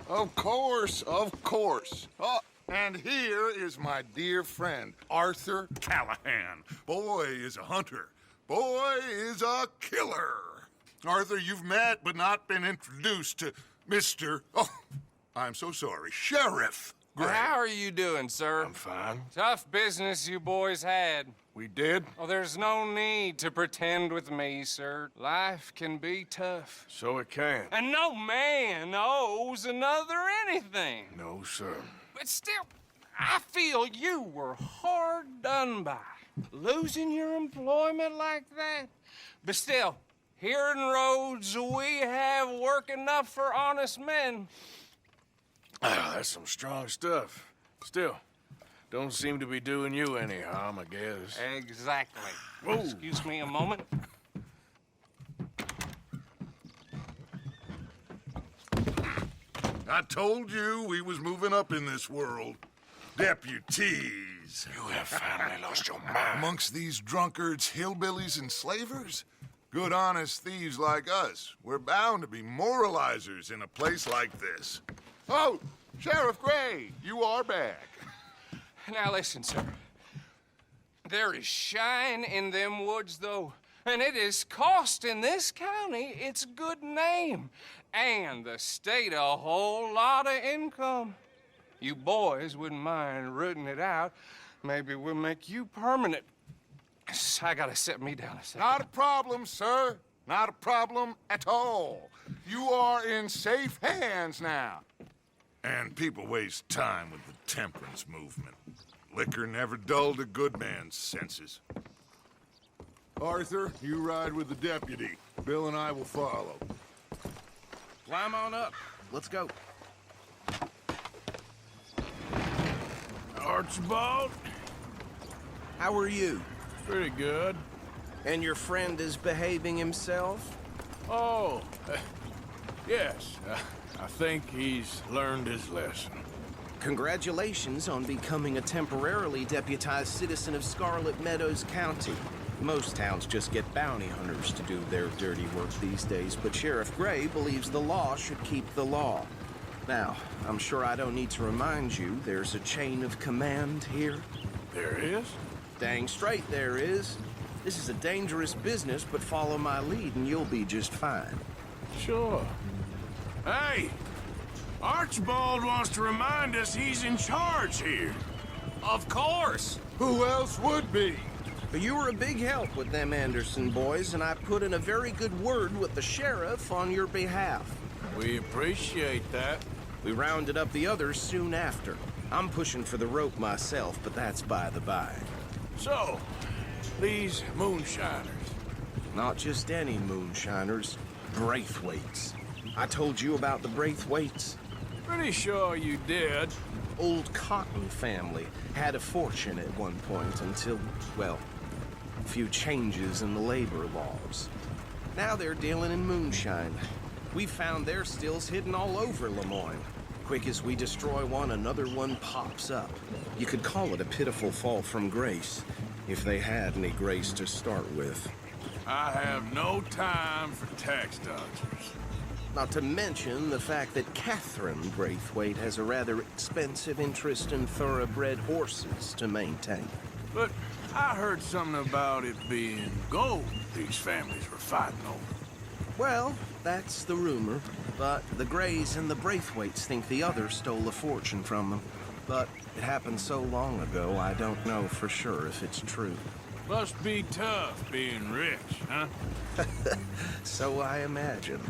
Of course, of course. Oh, and here is my dear friend, Arthur Callahan. Boy is a hunter. Boy is a killer. Arthur, you've met but not been introduced to Mr. Oh, I'm so sorry, Sheriff Gray. How are you doing, sir? I'm fine. Tough business you boys had. We did? Oh, there's no need to pretend with me, sir. Life can be tough. So it can. And no man owes another anything. No, sir. But still, I feel you were hard done by. Losing your employment like that. But still, here in Rhodes, we have work enough for honest men. Ah, that's some strong stuff. Still, don't seem to be doing you any harm, I guess. Exactly. Whoa. Excuse me a moment. I told you we was moving up in this world. Deputies. You have finally lost your mind. Amongst these drunkards, hillbillies, and slavers? Good, honest thieves like us. We're bound to be moralizers in a place like this. Oh, Sheriff Gray, you are back. Now listen, sir. There is shine in them woods, though, and it is costing this county its good name and the state a whole lot of income. You boys wouldn't mind rooting it out. Maybe we'll make you permanent. I gotta set me down a second. Not a problem, sir. Not a problem at all. You are in safe hands now. And people waste time with the temperance movement. Liquor never dulled a good man's senses. Arthur, you ride with the deputy. Bill and I will follow. Climb on up. Let's go. Archibald? How are you? Pretty good. And your friend is behaving himself? Oh, yes. I think he's learned his lesson. Congratulations on becoming a temporarily deputized citizen of Scarlett Meadows County. Most towns just get bounty hunters to do their dirty work these days, but Sheriff Gray believes the law should keep the law. Now, I'm sure I don't need to remind you there's a chain of command here. There is? Dang straight there is. This is a dangerous business, but follow my lead and you'll be just fine. Sure. Hey! Archibald wants to remind us he's in charge here. Of course. Who else would be? But you were a big help with them Anderson boys, and I put in a very good word with the sheriff on your behalf. We appreciate that. We rounded up the others soon after. I'm pushing for the rope myself, but that's by the by. So, these moonshiners. Not just any moonshiners, Braithwaites. I told you about the Braithwaites. Pretty sure you did. Old Cotton family had a fortune at one point until, well, a few changes in the labor laws. Now they're dealing in moonshine. We found their stills hidden all over Lemoyne. Quick as we destroy one, another one pops up. You could call it a pitiful fall from grace, if they had any grace to start with. I have no time for tax dodgers. Not to mention the fact that Catherine Braithwaite has a rather expensive interest in thoroughbred horses to maintain. But I heard something about it being gold these families were fighting over. Well, that's the rumor. But the Grays and the Braithwaites think the other stole a fortune from them. But it happened so long ago, I don't know for sure if it's true. Must be tough being rich, huh? So I imagine.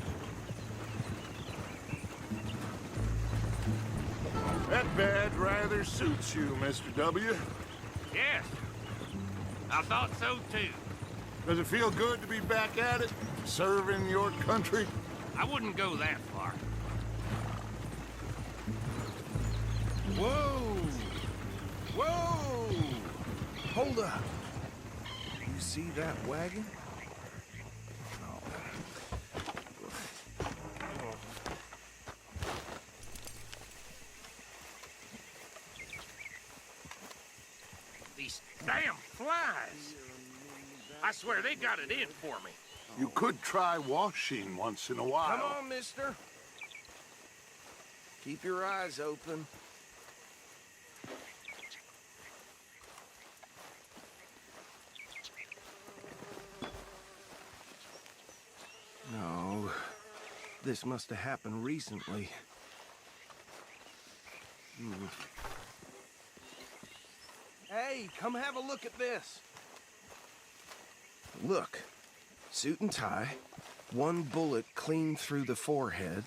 That badge rather suits you, Mr. W. Yes. I thought so, too. Does it feel good to be back at it, serving your country? I wouldn't go that far. Whoa! Whoa! Hold up. You see that wagon? These damn flies. I swear they got it in for me. You could try washing once in a while. Come on, mister. Keep your eyes open. No, this must have happened recently. Hey, come have a look at this. Look, suit and tie, one bullet clean through the forehead.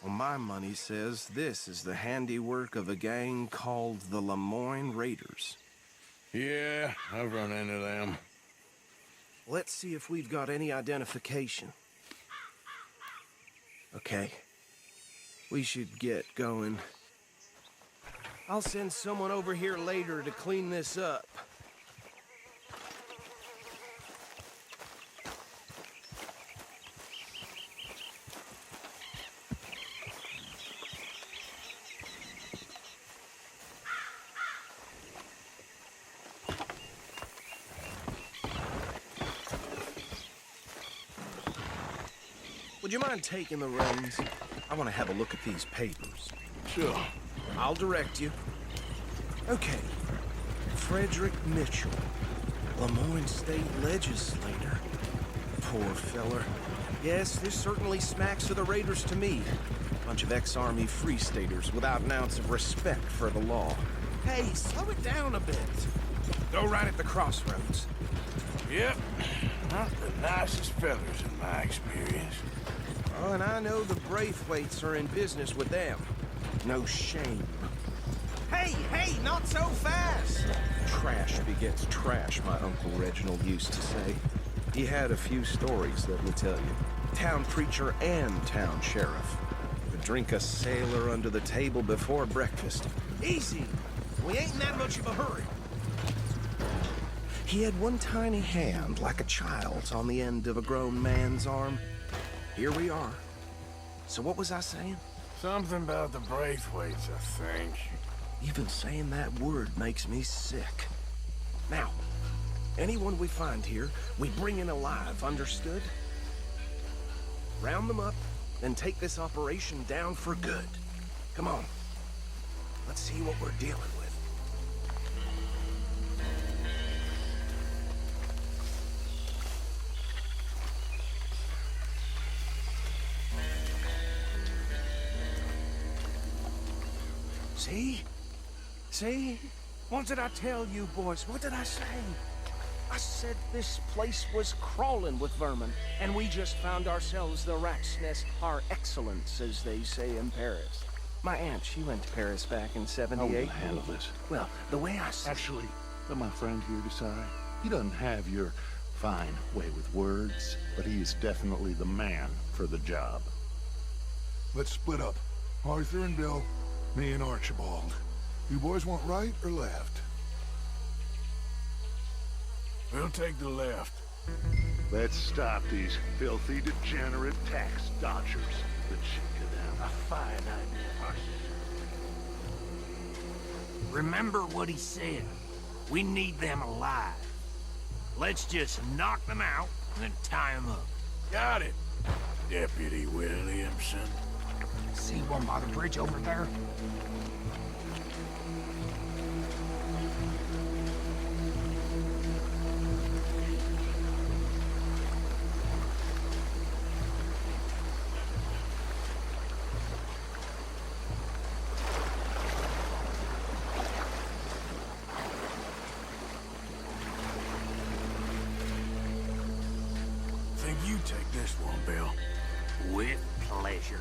Well, my money says this is the handiwork of a gang called the Lemoyne Raiders. Yeah, I've run into them. Let's see if we've got any identification. Okay, we should get going. I'll send someone over here later to clean this up. Would you mind taking the reins? I want to have a look at these papers. Sure. I'll direct you. Okay. Frederick Mitchell, Lemoyne State Legislator. Poor feller. Yes, this certainly smacks of the Raiders to me. Bunch of ex-Army Free Staters without an ounce of respect for the law. Hey, slow it down a bit. Go right at the crossroads. Yep. Not the nicest fellas in my experience. Oh, and I know the Braithwaites are in business with them. No shame. Hey, not so fast! Trash begets trash, my Uncle Reginald used to say. He had a few stories, let me tell you. Town preacher and town sheriff. Could drink a sailor under the table before breakfast. Easy! We ain't in that much of a hurry. He had one tiny hand, like a child's, on the end of a grown man's arm. Here we are. So what was I saying? Something about the Braithwaites, I think. Even saying that word makes me sick. Now, anyone we find here, we bring in alive, understood? Round them up, then take this operation down for good. Come on. Let's see what we're dealing with. See? See? What did I tell you, boys? What did I say? I said this place was crawling with vermin, and we just found ourselves the rat's nest par excellence, as they say in Paris. My aunt, she went to Paris back in '78. How will handle this? Well, the way I said... Actually, let my friend here decide. He doesn't have your fine way with words, but he is definitely the man for the job. Let's split up. Arthur and Bill, me and Archibald. You boys want right or left? We'll take the left. Let's stop these filthy, degenerate tax dodgers. The check of them. A fine idea. Remember what he said. We need them alive. Let's just knock them out and then tie them up. Got it, Deputy Williamson. See one by the bridge over there? Think you take this one, Bill. With pleasure.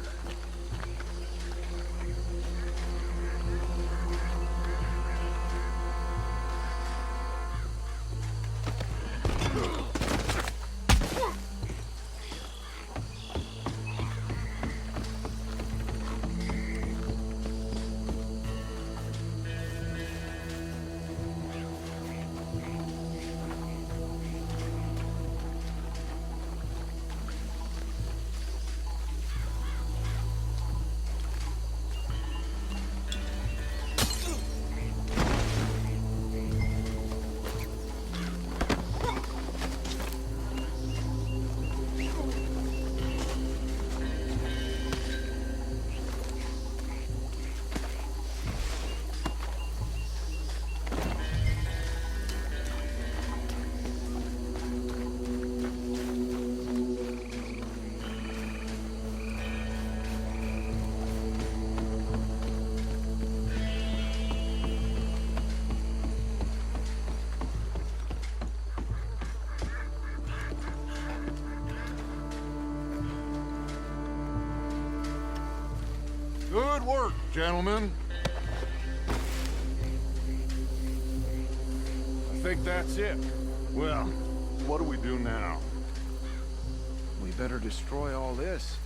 Good work, gentlemen. I think that's it. Well, what do we do now? We better destroy all this.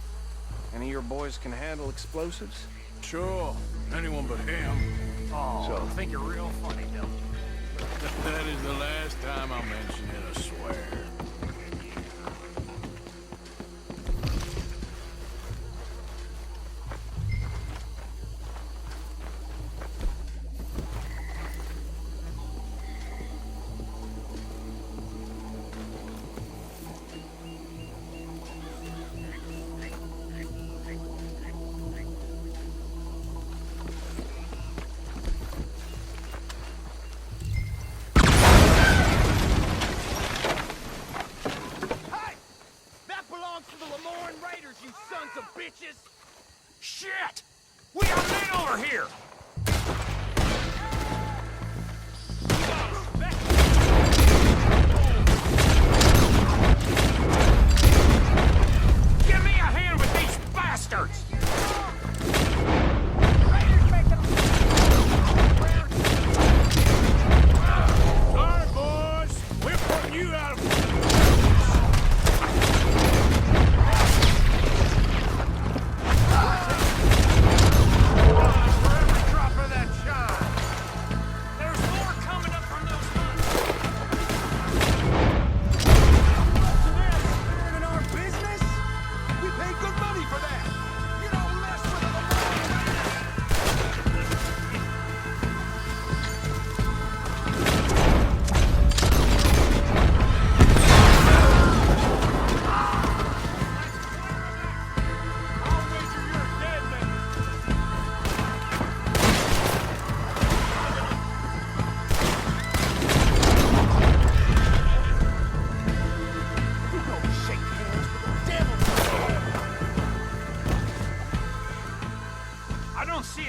Any of your boys can handle explosives? Sure. Anyone but him. Oh, So- I think you're real funny, don't you? That is the last time I mention it, I swear. You sons of bitches! Shit! We got men over here! Give me a hand with these bastards! Sorry, boys. We're putting you out of...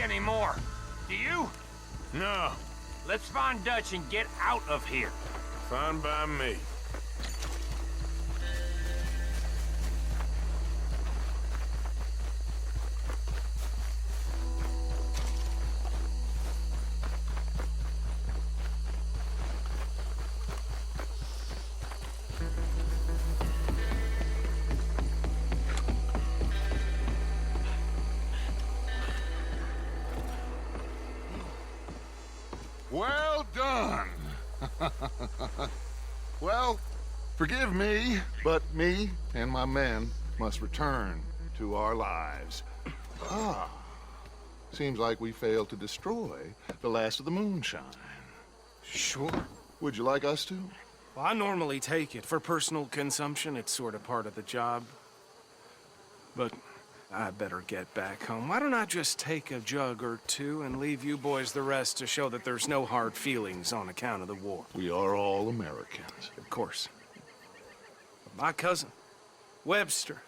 Anymore. Do you? No. Let's find Dutch and get out of here. Fine by me. Well done. Well, forgive me, but me and my men must return to our lives. Ah, seems like we failed to destroy the last of the moonshine. Sure. Would you like us to? Well, I normally take it. For personal consumption, it's sort of part of the job. But I better get back home. Why don't I just take a jug or two and leave you boys the rest to show that there's no hard feelings on account of the war? We are all Americans. Of course. My cousin, Webster,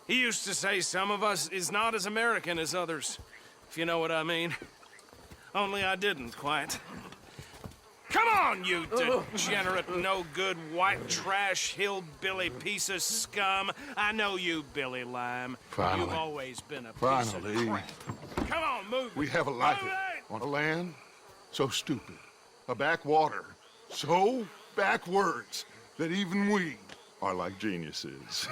he used to say some of us is not as American as others, if you know what I mean. Only I didn't quite. Come on, you degenerate, no-good, white trash, hillbilly piece of scum. I know you, Billy Lime. Finally. You've always been a piece Finally. of crap. Come on, move it. We have a life Move it! on a land so stupid, a backwater so backwards that even we are like geniuses.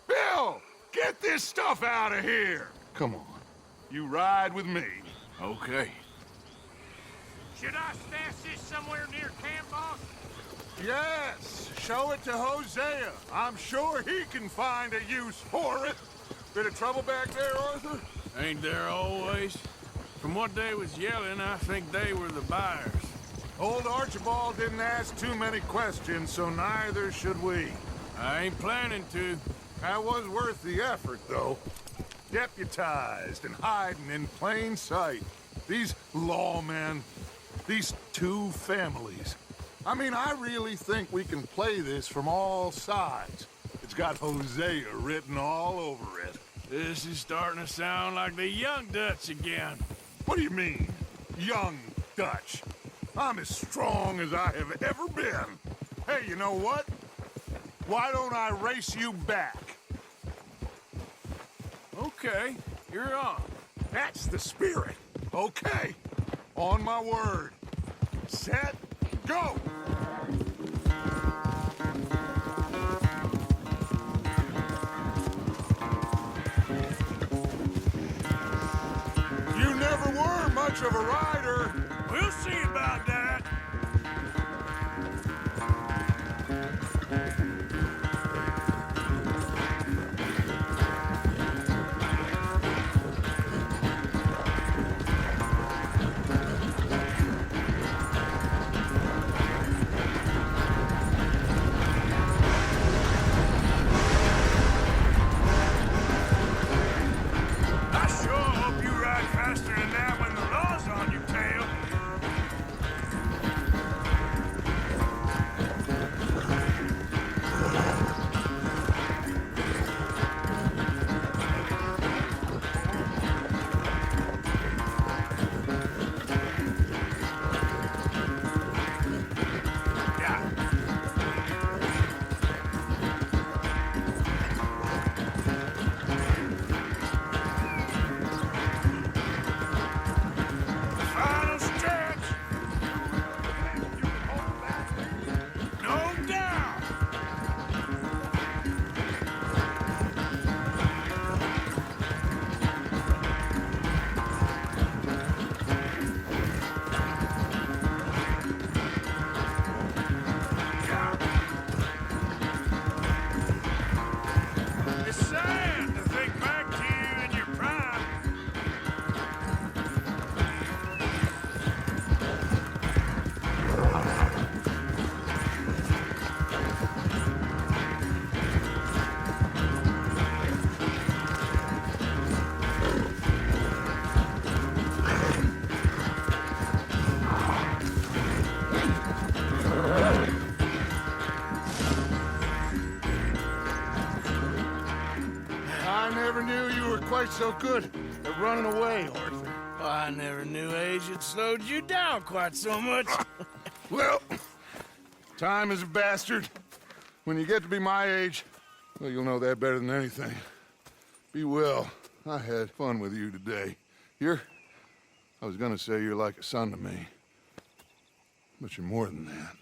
Bill, get this stuff out of here. Come on, you ride with me. Okay. Should I stash this somewhere near camp, boss? Yes, show it to Hosea. I'm sure he can find a use for it. Bit of trouble back there, Arthur? Ain't there always? From what they was yelling, I think they were the buyers. Old Archibald didn't ask too many questions, so neither should we. I ain't planning to. That was worth the effort, though. Deputized and hiding in plain sight. These lawmen, these two families. I mean, I really think we can play this from all sides. It's got Hosea written all over it. This is starting to sound like the young Dutch again. What do you mean, young Dutch? I'm as strong as I have ever been. Hey, you know what? Why don't I race you back? Okay, you're on. That's the spirit. Okay. On my word. Set, go! You never were much of a rider. We'll see about that. I sure hope you ride faster than that when the law's on your tail. Yeah. Final stretch. No doubt. Yeah. It's sad to think back to you in your prime. I never knew you were quite so good at running away, Arthur. I never knew age had slowed you down quite so much. Well, time is a bastard. When you get to be my age, well, you'll know that better than anything. Be well. I had fun with you today. I was gonna say you're like a son to me. But you're more than that.